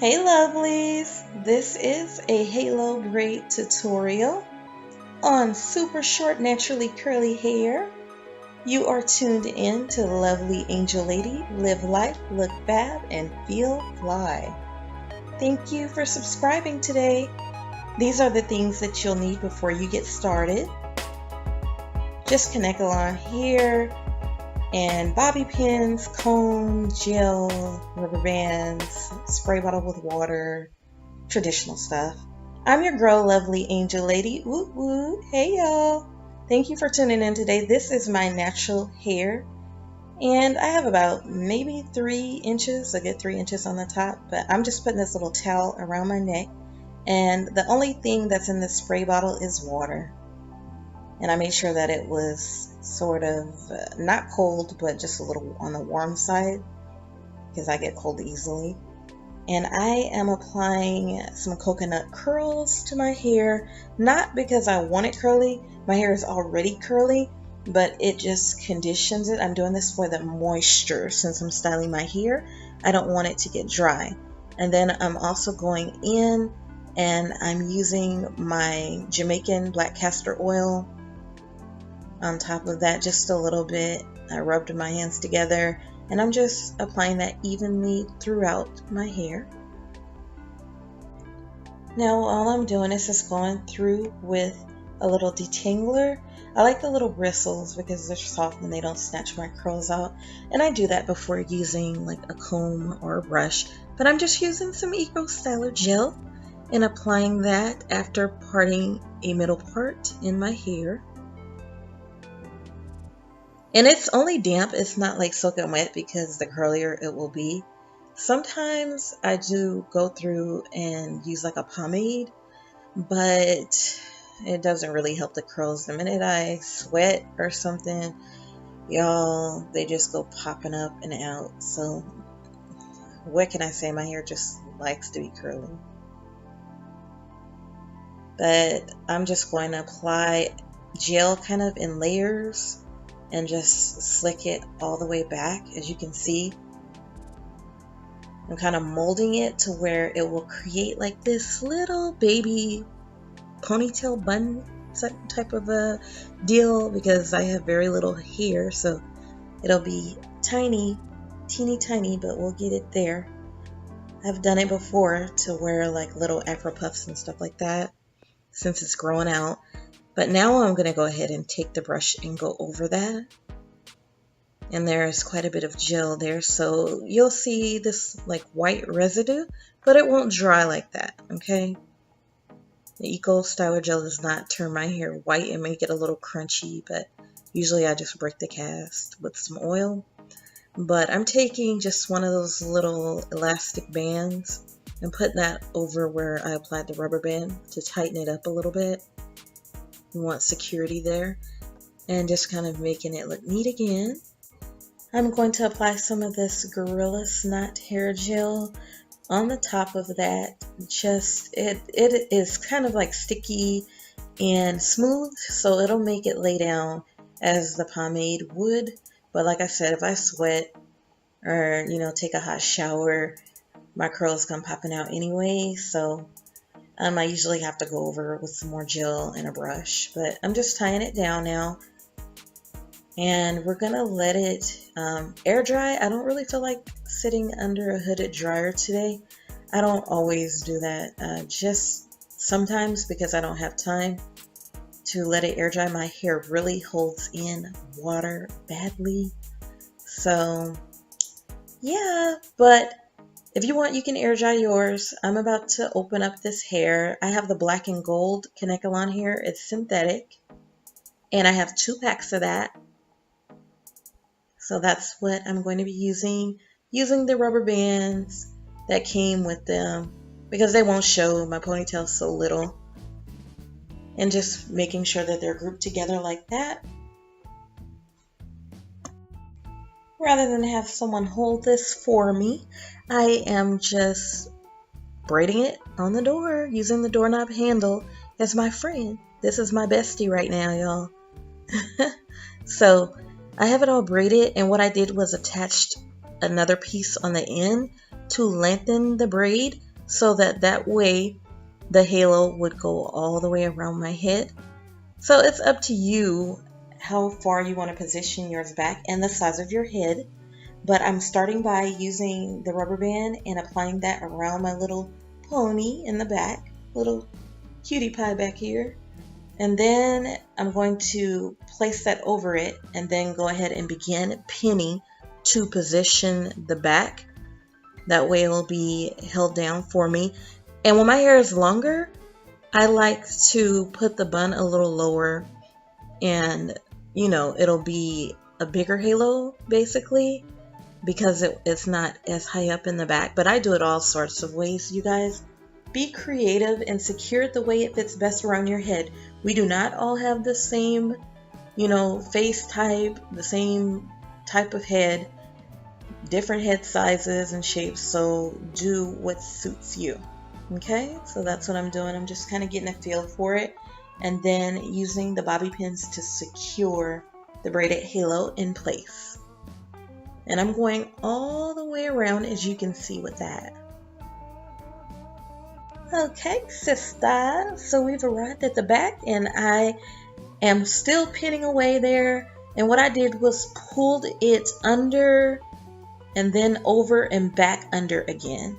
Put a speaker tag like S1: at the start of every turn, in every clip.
S1: Hey lovelies, this is a halo braid tutorial on super short naturally curly hair. You are tuned in to Lovely Angel Lady, live life, look fab, and feel fly. Thank you for subscribing today. These are the things that you'll need before you get started. Just Kanekalon hair and bobby pins, comb, gel, rubber bands, spray bottle with water, traditional stuff. I'm your girl, Lovely Angel Lady. Woo woo. Hey y'all. Thank you for tuning in today. This is my natural hair, and I have about maybe 3 inches, a good 3 inches on the top, but I'm just putting this little towel around my neck, and the only thing that's in this spray bottle is water. And I made sure that it was sort of not cold, but just a little on the warm side, because I get cold easily. And I am applying some coconut curls to my hair, not because I want it curly. My hair is already curly, but it just conditions it. I'm doing this for the moisture since I'm styling my hair. I don't want it to get dry. And then I'm also going in and I'm using my Jamaican black castor oil on top of that, just a little bit. I rubbed my hands together and I'm just applying that evenly throughout my hair. Now all I'm doing is just going through with a little detangler. I like the little bristles because they're soft and they don't snatch my curls out. And I do that before using like a comb or a brush. But I'm just using some Eco Styler gel and applying that after parting a middle part in my hair. And it's only damp, it's not like soaking wet, because the curlier it will be. Sometimes I do go through and use like a pomade, but it doesn't really help the curls. The minute I sweat or something, y'all, they just go popping up and out. So what can I say? My hair just likes to be curly. But I'm just going to apply gel kind of in layers and just slick it all the way back. As you can see, I'm kind of molding it to where it will create like this little baby ponytail bun type of a deal, because I have very little hair, so it'll be tiny, teeny tiny, but we'll get it there. I've done it before to wear like little afro puffs and stuff like that since it's growing out. But now I'm going to go ahead and take the brush and go over that. And there's quite a bit of gel there, so you'll see this like white residue, but it won't dry like that, okay? The Eco Styler gel does not turn my hair white and make it a little crunchy, but usually I just break the cast with some oil. But I'm taking just one of those little elastic bands and putting that over where I applied the rubber band to tighten it up a little bit. We want security there, and just kind of making it look neat again. I'm going to apply some of this Gorilla Snot hair gel on the top of that. Just it is kind of like sticky and smooth, so it'll make it lay down as the pomade would. But like I said, if I sweat or take a hot shower, my curls come popping out anyway, so I usually have to go over with some more gel and a brush. But I'm just tying it down now, and we're gonna let it air dry. I don't really feel like sitting under a hooded dryer today. I don't always do that, just sometimes, because I don't have time to let it air dry. My hair really holds in water badly, so yeah. But if you want, you can air dry yours. I'm about to open up this hair. I have the black and gold Kanekalon hair. It's synthetic, and I have 2 packs of that. So that's what I'm going to be using the rubber bands that came with them, because they won't show. My ponytail's so little. And just making sure that they're grouped together like that, rather than have someone hold this for me. I am just braiding it on the door, using the doorknob handle as my friend. This is my bestie right now, y'all. So I have it all braided, and what I did was attached another piece on the end to lengthen the braid so that way the halo would go all the way around my head. So it's up to you how far you want to position yours back and the size of your head. But I'm starting by using the rubber band and applying that around my little pony in the back, little cutie pie back here. And then I'm going to place that over it and then go ahead and begin pinning to position the back. That way it will be held down for me. And when my hair is longer, I like to put the bun a little lower, and it'll be a bigger halo basically, because it's not as high up in the back. But I do it all sorts of ways, you guys. Be creative and secure it the way it fits best around your head. We do not all have the same, face type, the same type of head, different head sizes and shapes. So do what suits you. Okay, so that's what I'm doing. I'm just kind of getting a feel for it, and then using the bobby pins to secure the braided halo in place. And I'm going all the way around, as you can see with that. Okay, sister, so we've arrived at the back, and I am still pinning away there. And what I did was pulled it under and then over and back under again.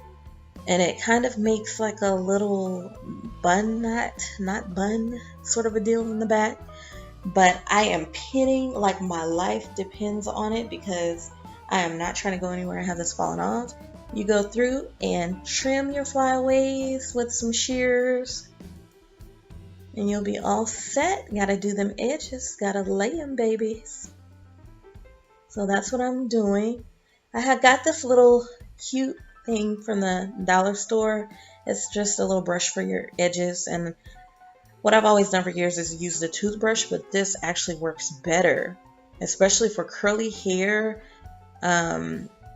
S1: And it kind of makes like a little bun not bun sort of a deal in the back. But I am pinning like my life depends on it, because I am not trying to go anywhere and have this falling off. You go through and trim your flyaways with some shears, and you'll be all set. Gotta do them edges, gotta lay them babies. So that's what I'm doing. I have got this little cute thing from the dollar store. It's just a little brush for your edges, and what I've always done for years is use the toothbrush, but this actually works better, especially for curly hair.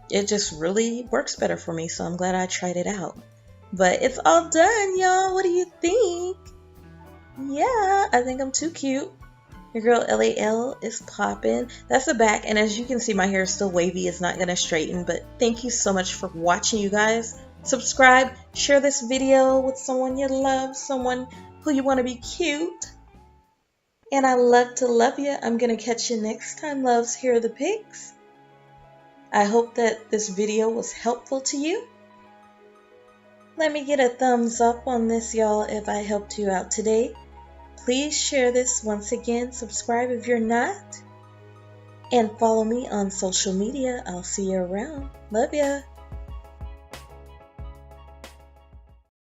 S1: It just really works better for me, so I'm glad I tried it out. But it's all done, y'all. What do you think? Yeah, I think I'm too cute. Your girl LAL is popping. That's the back, and as you can see, my hair is still wavy. It's not gonna straighten, but thank you so much for watching, you guys. Subscribe, share this video with someone you love, someone who you want to be cute. And I love to love you. I'm gonna catch you next time, loves. Here are the pics. I hope that this video was helpful to you. Let me get a thumbs up on this, y'all, if I helped you out today. Please share this once again. Subscribe if you're not. And follow me on social media. I'll see you around. Love ya.